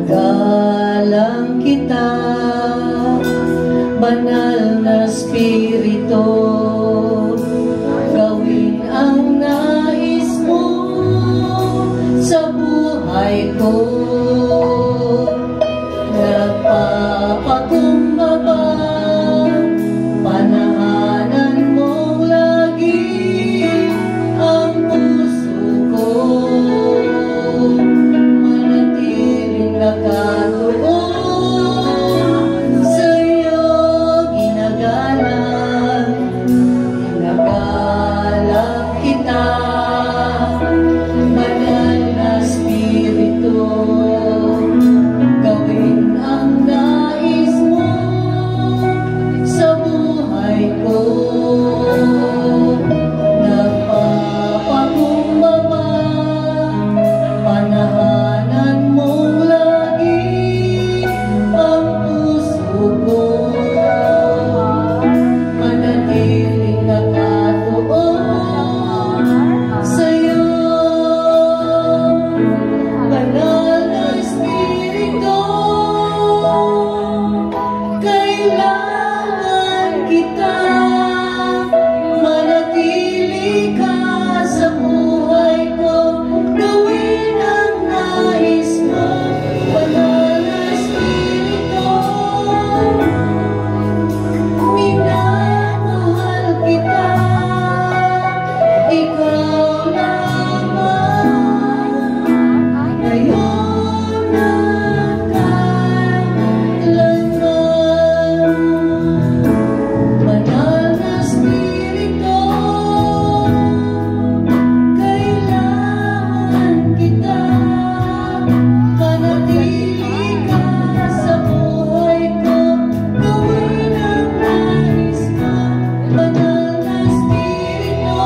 Ginagalang kita, banal na Espiritu, gawin ang nais mo sa buhay ko. Nagpapakumbaba, panahanan mong lagi ang puso ko. Manatiling nakatuon sa'yo, ginagalang kita, banal na Espiritu, gawin ang nais mo sa buhay ko. Nagpapakumbaba, panahanan mong lagi ang puso ko. Manatiling nakatuon sa'yo, banal na Espiritu, kailangan kita. Manatili ka sa buhay ko, gawin ang nais mo, banal na Espiritu. Minamahal kita, ikaw lamang, ngayon at kailanman. Banal na Espiritu, kailangan kita. Manatili ka sa buhay ko, gawin ang nais mo, banal na Espiritu.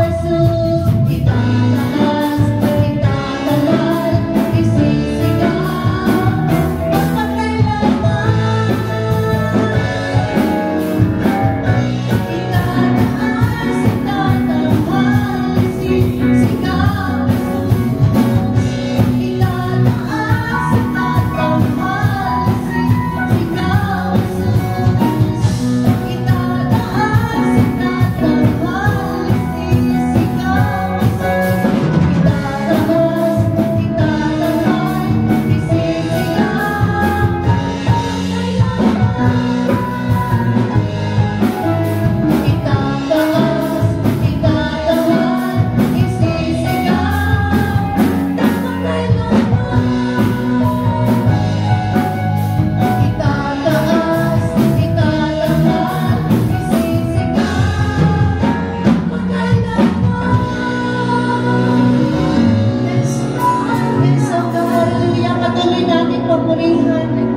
Jesus, itataas, itatangal, isisigaw, magpakailanman. Itataas, itatangal, isisigaw, itataas, itatangal, isisigaw,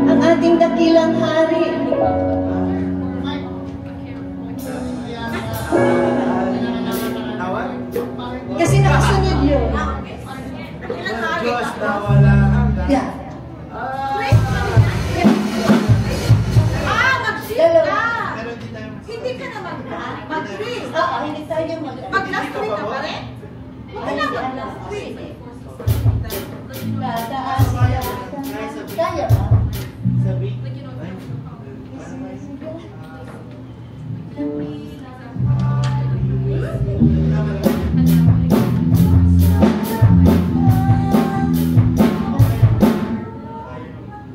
ang ating dakilang hari. Kasi nakasunod yun. Diyos na wala hanggan. Yeah. Mag-shift ka! Hindi ka na mag-shift. Oo, hindi tayo Mag-last week ka pa rin? Huwag na mag-last week. Tataas, kaya ba? Sabi.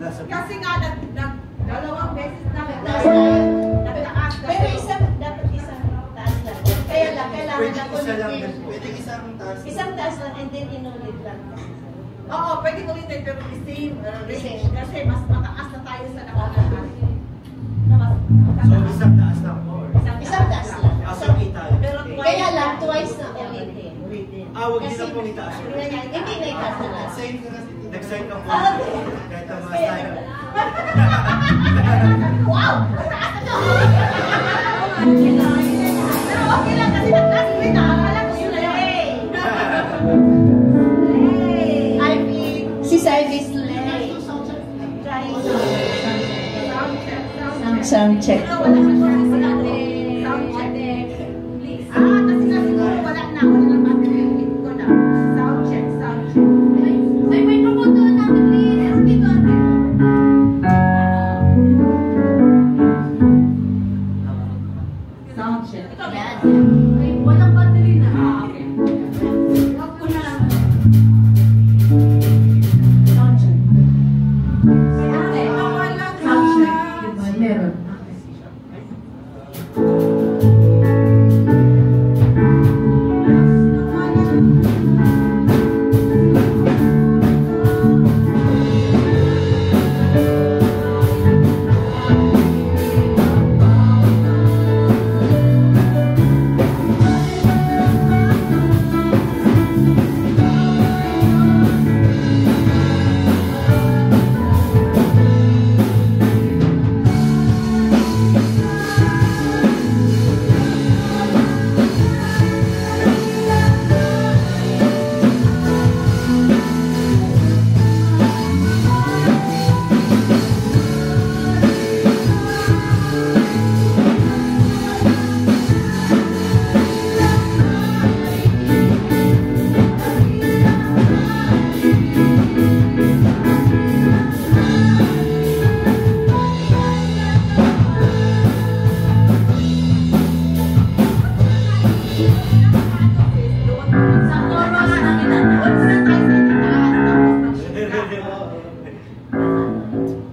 Kasi nga, dalawang beses na nagtaas Pero dapat isang taas lang. Kaya lang, kailangan Pwede na isa lang. ulitin. Pwede isang taas. Isang taas lang and then inulit lang. Oo, pwede ko ulitin pero the same range. Kasi mas mataas na tayo sa nakaraan. So, isang taas lang po. Isang taas lang. Asang tayo. Pero Kaya lang, twice na ulitin. Huwag din na pong itaas. Hindi na itaas na lang. Nag-sign lang po. Ah, Kahit ang mga style. Wow! Pero okay lang kasi nag-last week na. Alam ko yun na yun. Si Service Lay. Sound check. Wala ka siya kasi natin. Sound check. Kasi nga siguro wala na. Wala na battery. Ko na. Sound check. Sound check. May microphone doon natin, please. Dito natin. Sound check. Yan. Walang battery na. Okay. Wag ko na lang. Sound check. Walang sound check. Meron.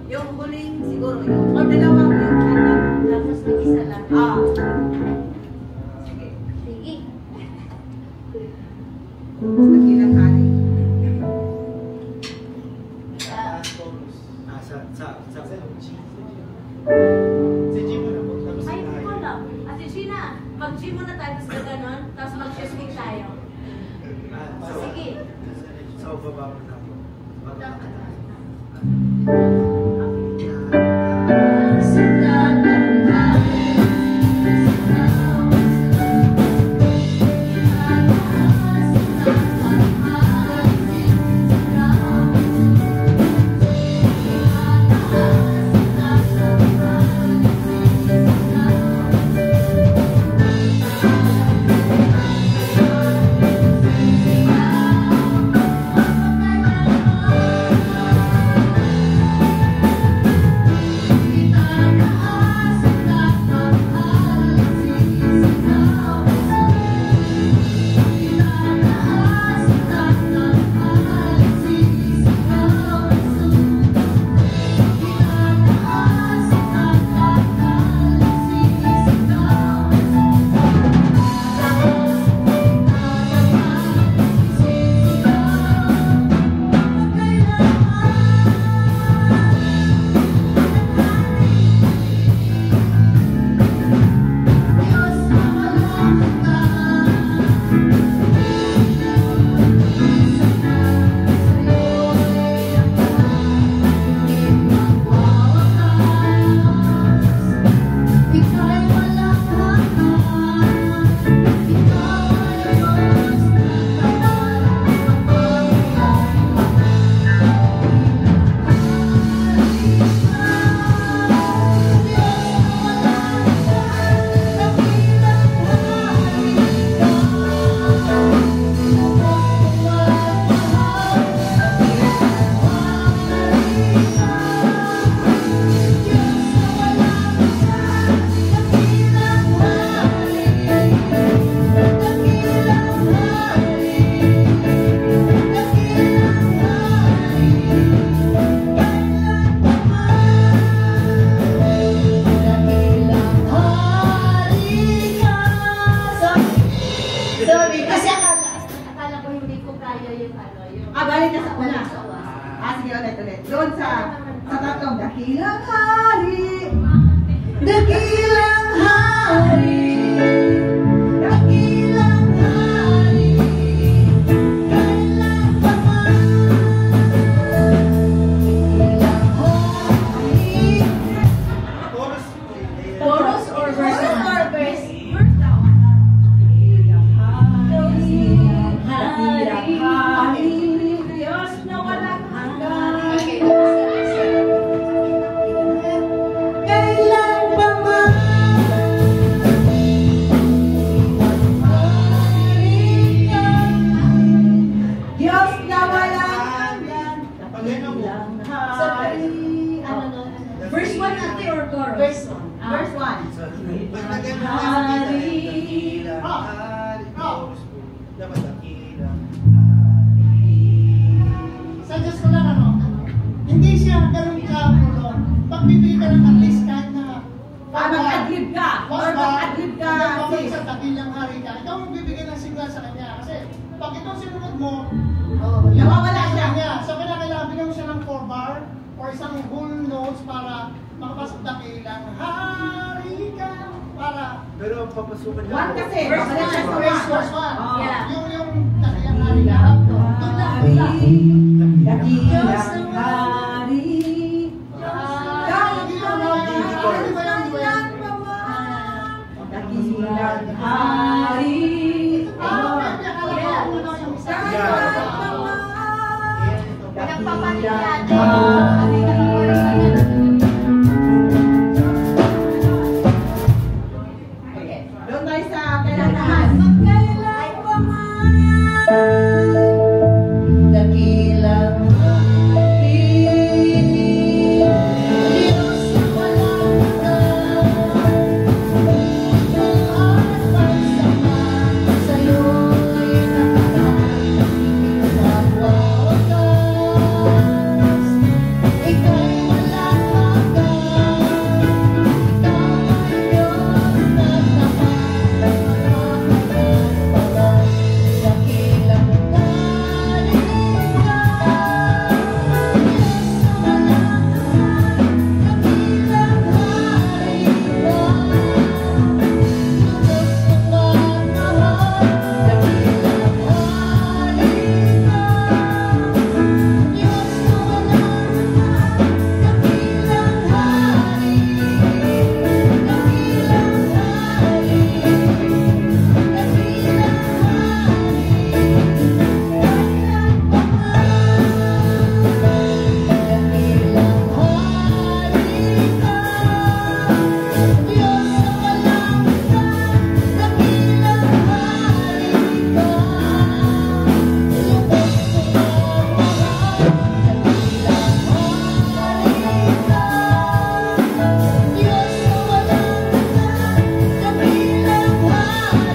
Yung huling siguro yung or dalawang yung Tapos mag-isa lang. Sige. Sige. Nagilang hari. Si Jim mo na po. Tapos Ay, si hindi ko Ay. alam. Ate Gina, mag-gym muna tayo tapos gaganon, tapos mag-shifting tayo. Sige. So, baba mo na po. Sa Kasi Akala ko hindi ko kaya yung ano, yung... balik na sa una. Sa una. Sige, ulit. Doon sa tatlong dakilang hari. Dakilang hari. Dakilang hari. Kailan pa man. Dakilang hari. Chorus. Chorus or verse? Chorus or verse? Verse daw. Dakilang hari. Dakilang hari. Diyos na walang hanggan. Okay, tapos Kailan pa man. Diyos na walang hanggan. Pag ganyan mo. Hari. ano no? Verse 1 ate or chorus? Verse 1. Verse 1. Pag ganyan mo. Dakilang hari. Chorus po. Dapat dakilang hari. Suggest ko lang hindi siya ganun ka pagbibigay ka ng at least kahit na Mag-adlib ka. Or mag-adlib ka. Pag sa tagilang hari ka, ikaw magbibigay ng sigla sa kanya. Kasi pag ito sinunod mo, Nawawala siya. So kailangan bigyan mo siya ng 4 bar or isang whole notes para makapasok dakilang hari ka. Para Pero ang papasukan niya. One kasi. Verse Babalik siya sa one. verse one. 1. Yeah. Yung dakilang hari ka. Doon lang, doon lang. Dakilang hari. Dakilang hari. Dakilang hari. Okay. Doon tayo sa kailangan. Magkailan pa man. Dakilang hari. Diyos na walang hanggan. At pagsama sa'yo'y nakarating sa wakas. Ika'y walang hanggan. Ikaw ay Diyos na tapat. Dakilang hari ka. Diyos na walang hanggan. Dakilang hari ka. Lubos ng pagmamahal. Dakilang hari ka. Diyos na walang hanggan. Dakilang hari. Dakilang hari.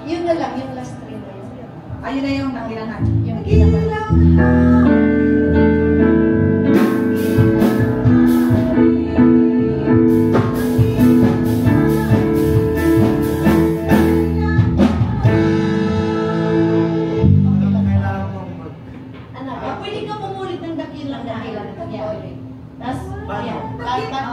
Yun na lang, yung last 3 na yun. Ayun na yung nakilangan. Yung kailangan. Kailangan mong mag... Ano? Pwede ka mumulit ng dakilang Dakilang. Yeah. Tapos, Paano? yeah. Dakilang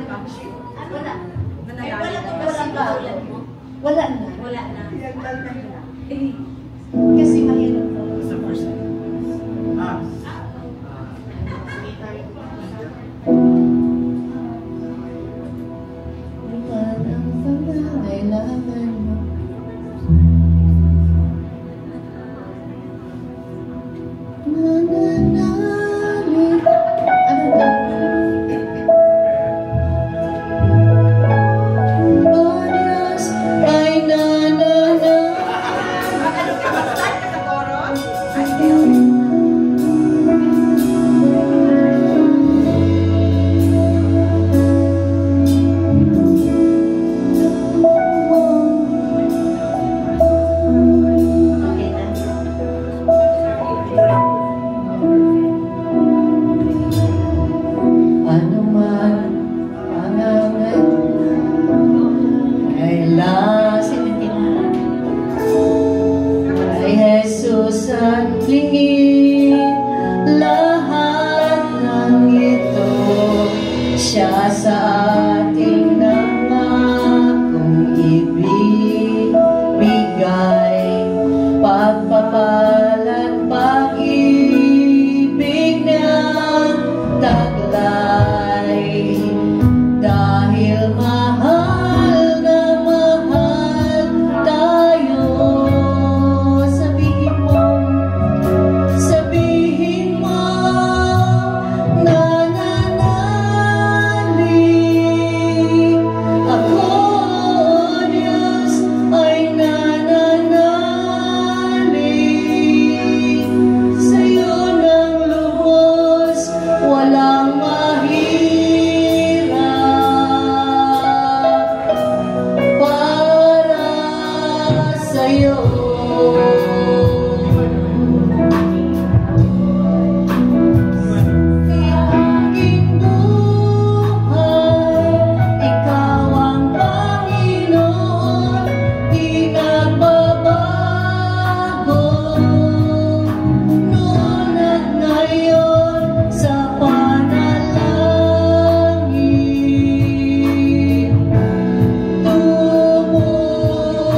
pag-ship? Wala. Ay, Managalit wala ka. to ba sinusulat mo? Wala na. Wala na. Eh, kasi mahirap to. Sa first time. Parang pangangailangan mo. Nananalig. Ano ba? Oh Diyos, ay nananalig. Magaling ka, mag-start ka sa chorus. Ay, Okay na. Ano man ang kailangan ay Jesus at lingid lahat ng ito siya sa ating nangakong ibigay pagpapalat pag-ibig na taglay dahil mahal na mahal tayo. Sabihin mo nananalig ako, Diyos, ay nananalig sa'yo ng lubos, walang mahirap para sa'yo. Aking buhay, ikaw ang Panginoon, di nagbabago. Noon at ngayon sa panalangin,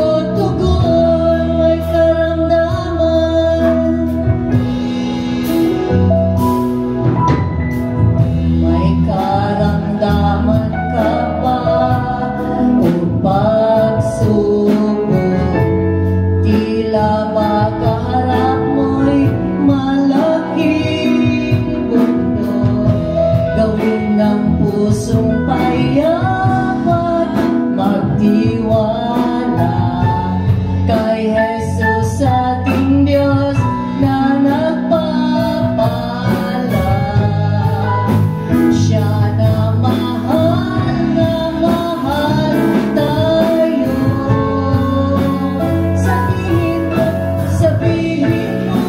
tumutugon may karamdaman. May karamdaman ka ba o pagsubok? Tila ba kaharap mo'y malaking bundok? Gawin ng pusong payapat, magtiwala kay Jesus ating Diyos na nagpapala. Siya na mahal tayo. Sabihin mo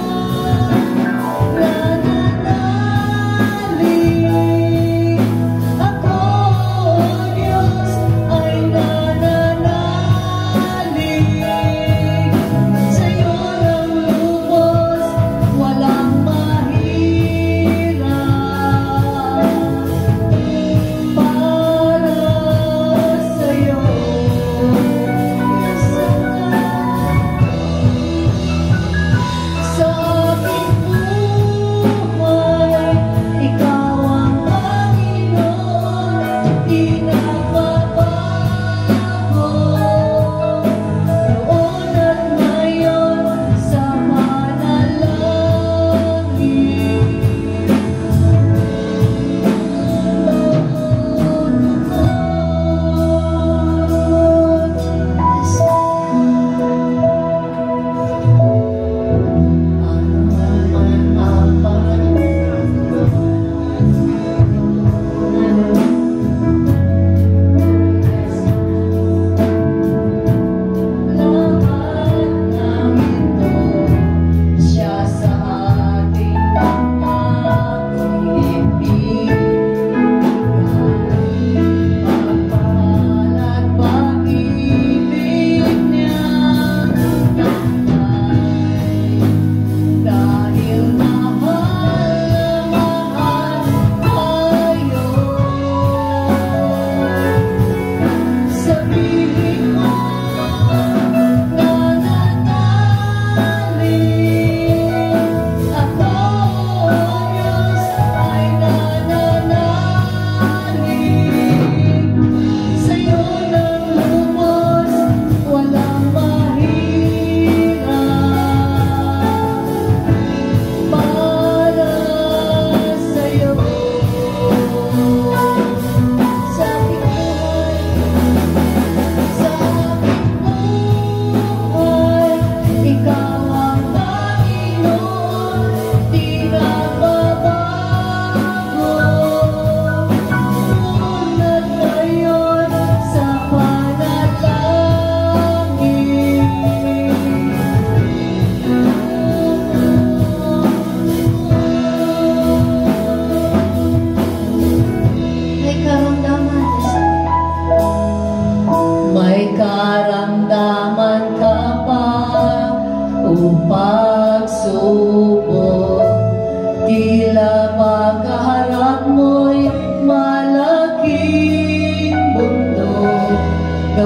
nananalig ako, Diyos, ay nananalig sa'yo ng lubos, walang mahirap para sa'yo. Sa aking buhay, ikaw ang Panginoon, di nagbabago. Noon at ngayon sa panalangin.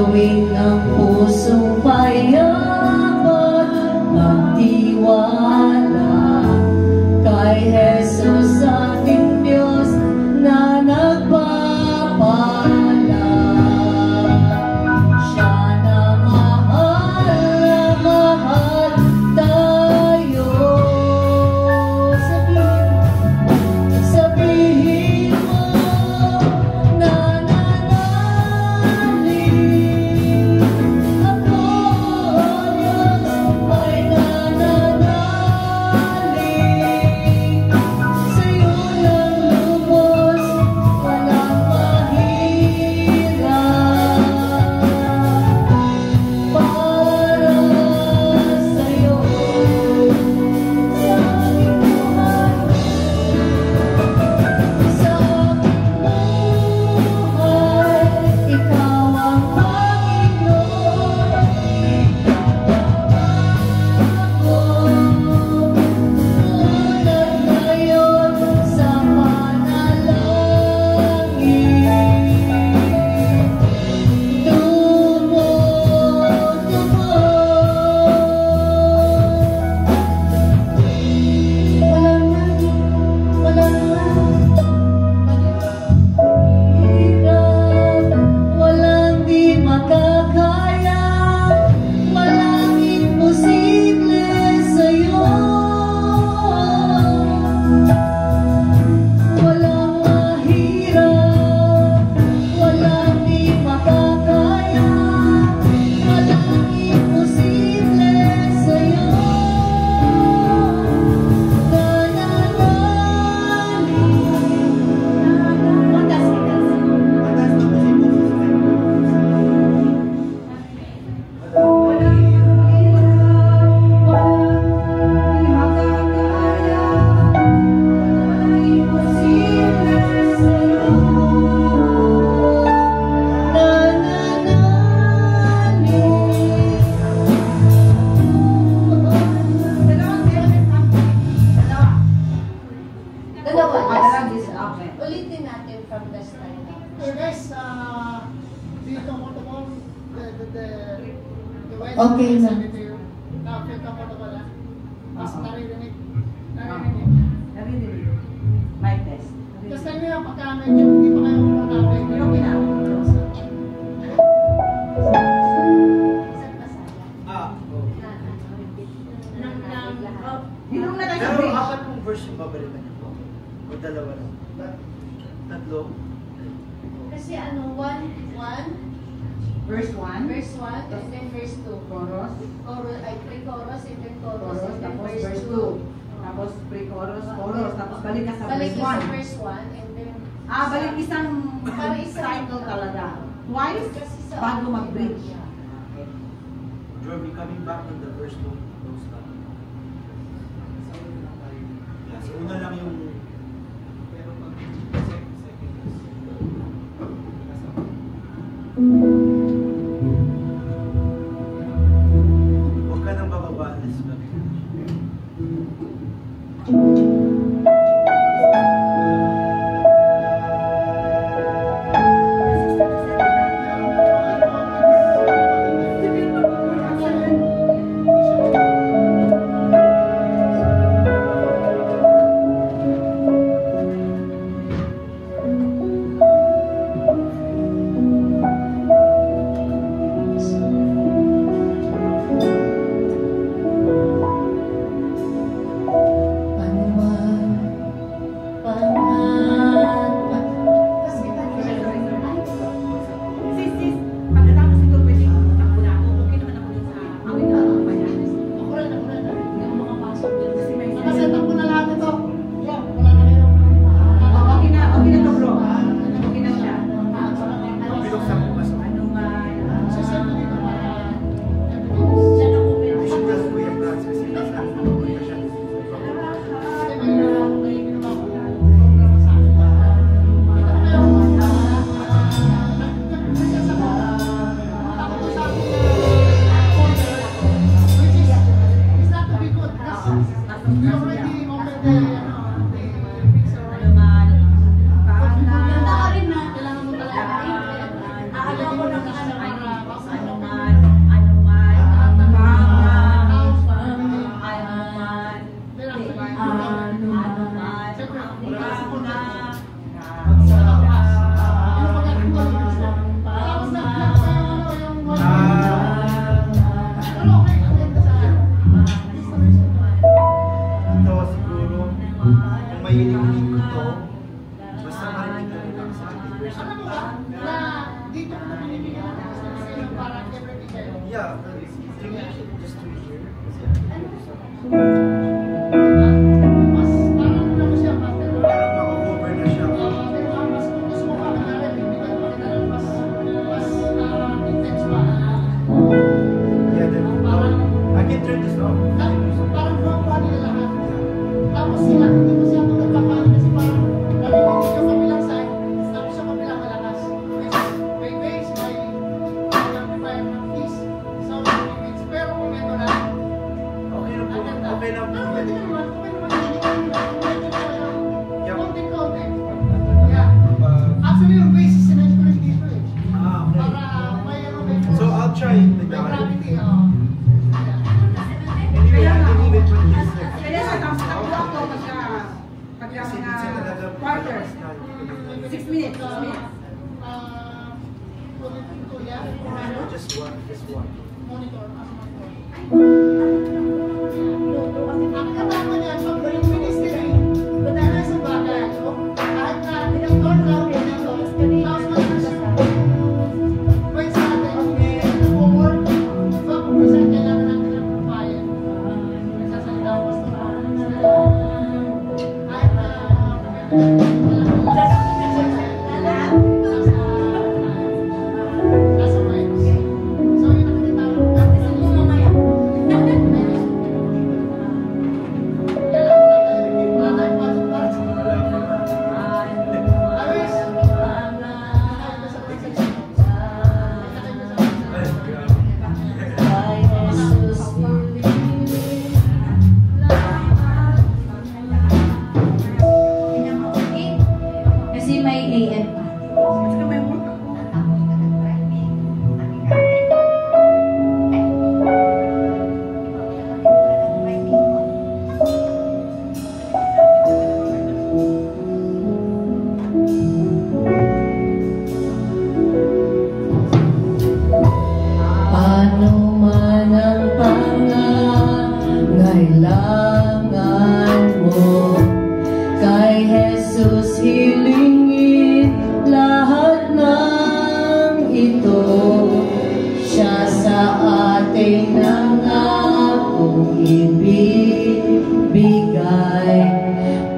gawin ang pusong payaman, magtiwala kay Jesus ating Diyos na nagpapala. Siya na mahal tayo. Sabihin mo, nananalig ako, Diyos ay nananalig. Sa'yo lang lubos, walang mahirap. Para sa'yo, sa aking buhay, sa aking buhay, ikaw ang Panginoon. Ako, unat ngayon sa panalangin. Tumo. Walang di makakaya, walang imposible sa'yo. Walang mahirap, walang di makakaya, walang imposible sa'yo. Ulitin natin from the start. Okay guys, do you comfortable? The way Okay I na. said it to you. Now, feel comfortable na? Mas naririnig. Naririnig. Narinig. Mic test. Kasi tayo yung pagka medyo hindi pa kayo komportable. Pero kinawa. Hinong na tayo sa Pero bridge. apat pong verse yung babalikan niyo po. O dalawa lang. Tatlo. Kasi ano, one, Verse 1. verse 1, and then verse 2. Chorus. Chorus, ay pre-chorus, and then chorus, Chorus. and then Tapos verse verse 2. 2. Tapos pre-chorus. Chorus. Tapos balik ka sa Balik verse ka sa 1. verse 1, and then... Balik isang Para isang- cycle talaga. Twice Kasi sa- bago mag-bridge. You'll be coming back on the verse 2. Those lang. Yeah, so una lang yung... Pero pag second huwag ka nang bababa. Let's go. Yeah, just to hear. Mas parang ano mo siya, mas Parang maka-cover na siya. pero mas gusto mo pa kanila, bibigyan mo kanila mas intense pa. Yeah, then, I can turn this off. Parang kuha nila lahat. Tapos sila, hindi mo siya magkakapain kasi parang narinig yung kabilang side, tapos yung kabilang malakas. May bass, may amplifier ng keys, sound limits. Pero kung ito lang, Okay lang po. Okay lang po. pwede naman, hindi ka Yeah. konting-konti. Yeah. Actually, yung bass is sinedge ko rin dito eh. Okay. Para may ano, may force. So I'll try it. May gravity, Anyway, I can even put this there. Kaya sa tapos takbo ako pagka Kasi mga minsan talaga quarters. 6 minutes, 6 minutes. Just one, just one. Monitor, ang katama niya, pag yung ministry, badala sa bagay, kahit na dinagdor lang, tapos wait sa atin, forward, 12% kailangan natin ng bayan. Nagsasalita ko sa kahit nasa vibes. So, yun ang tinatawag. Kasi may AM pa. Paano man ang pangangailangan mo, kay Jesus hilingin lahat ng ito. Siya sa ating nangakong ibibigay,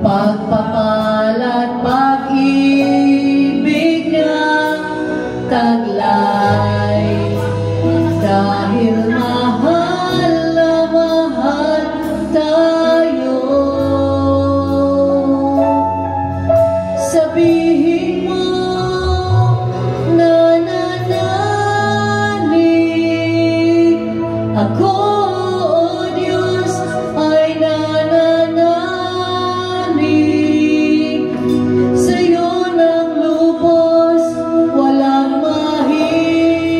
pagpapala't pag-ibig niya taglay. Dahil mahal na mahal tayo, sabihin mo nananalig ako, O Diyos, ay nananalig sa'yo ng lubos, walang mahirap.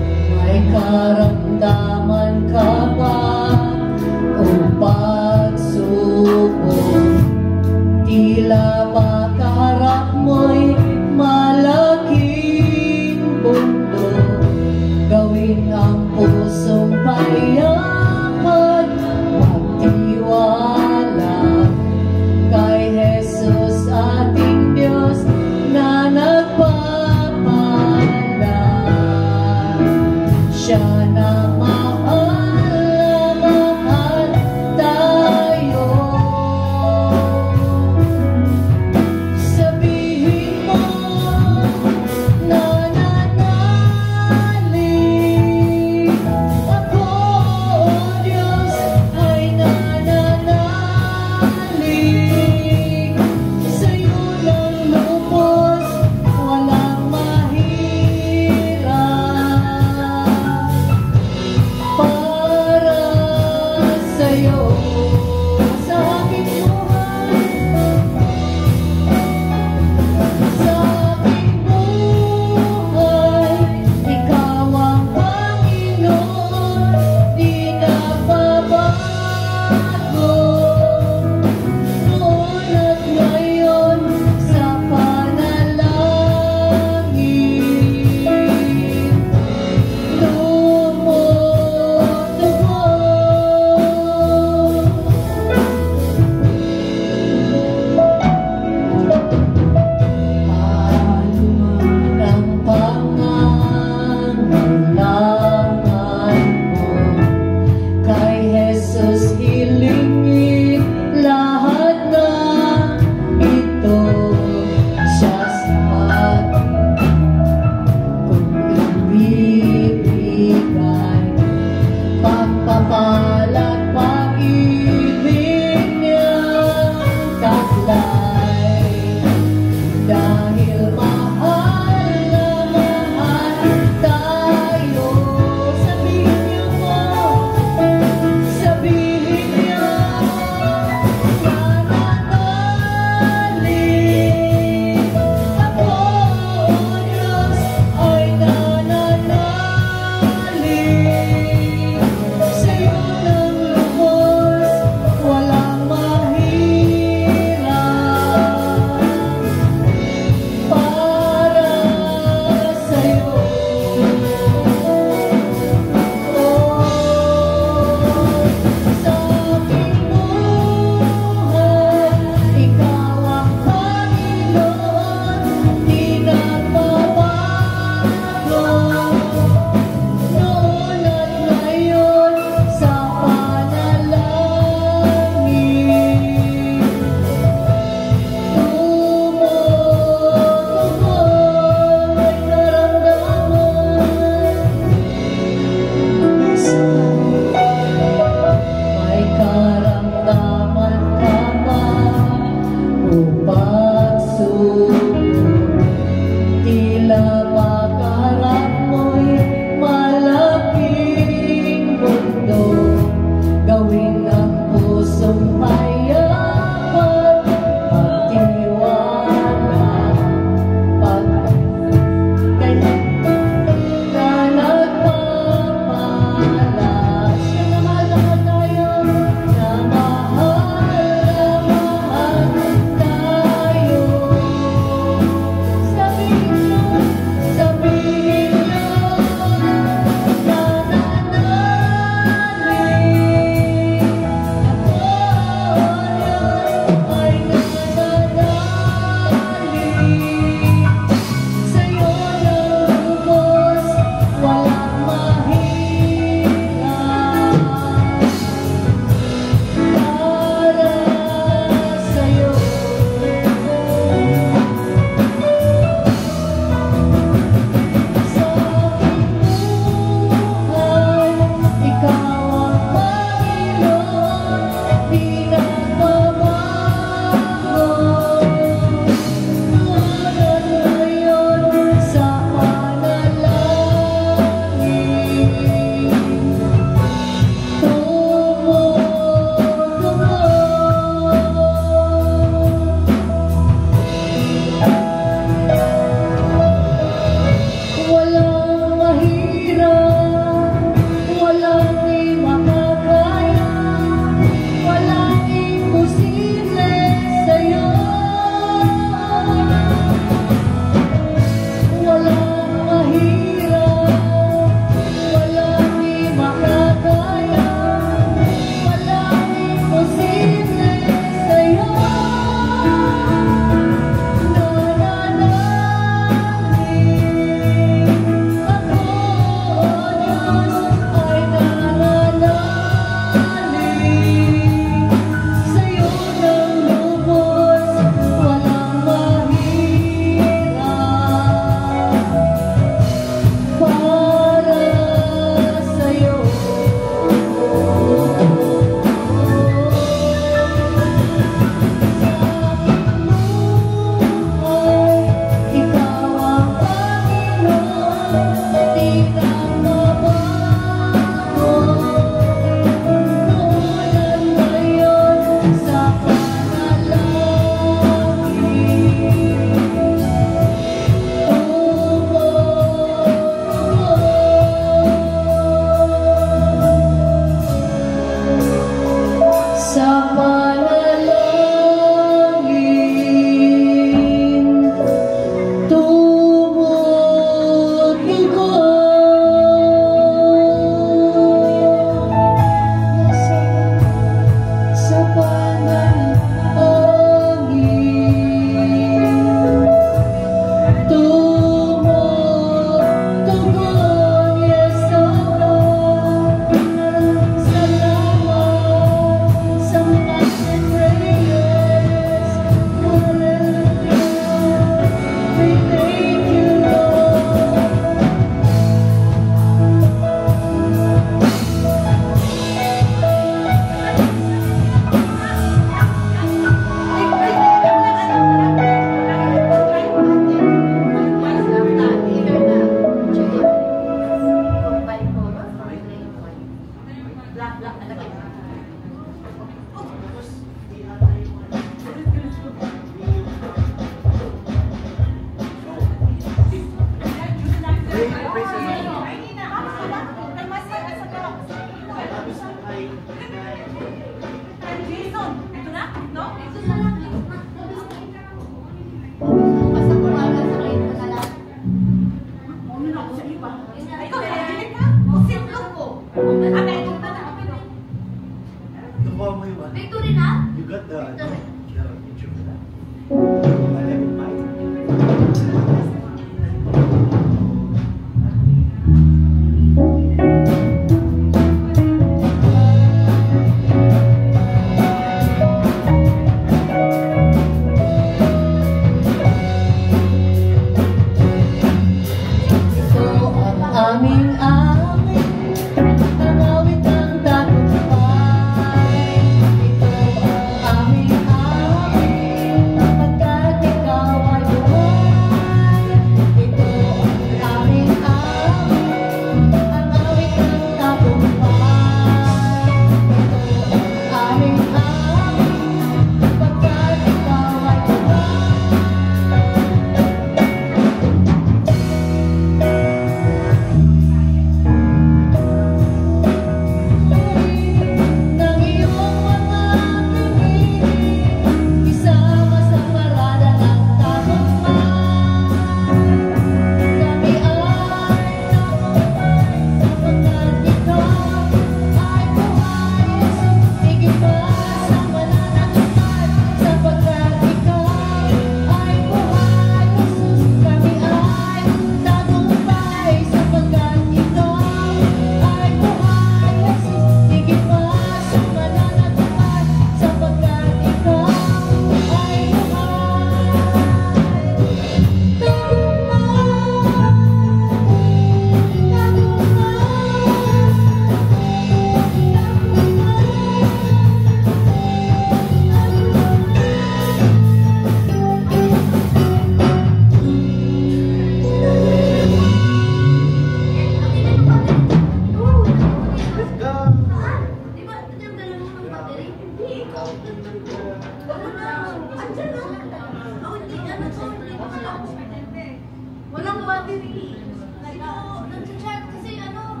Walang battery. Nag-chat kasi ano.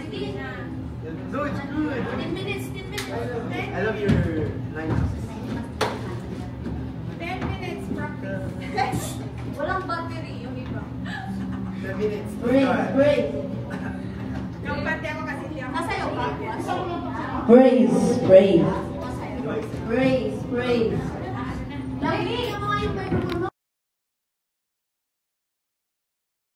Sige na. No, it's good. 10 minutes, 10 minutes. Okay? I love your lines. 10 minutes practice. Walang battery yung iba. 10 minutes. Praise. Kampante ako kasi siya. Nasayo ka? Praise. Nasayo. Praise. Lagi, yung mga yung microphone mo.